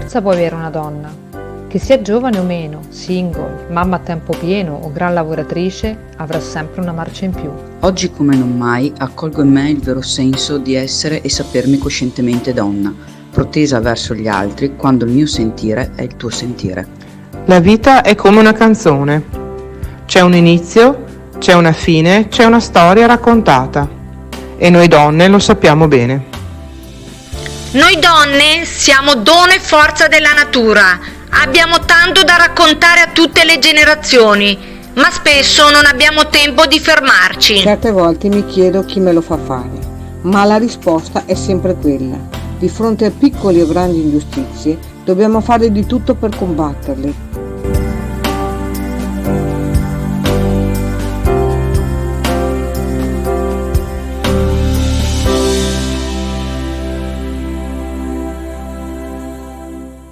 forza può avere una donna. Che sia giovane o meno, single, mamma a tempo pieno o gran lavoratrice, avrà sempre una marcia in più. Oggi come non mai accolgo in me il vero senso di essere e sapermi coscientemente donna, protesa verso gli altri quando il mio sentire è il tuo sentire. La vita è come una canzone. C'è un inizio, c'è una fine, c'è una storia raccontata. E noi donne lo sappiamo bene. Noi donne siamo dono e forza della natura. Abbiamo tanto da raccontare a tutte le generazioni, ma spesso non abbiamo tempo di fermarci. Certe volte mi chiedo chi me lo fa fare, ma la risposta è sempre quella. Di fronte a piccole o grandi ingiustizie, dobbiamo fare di tutto per combatterle.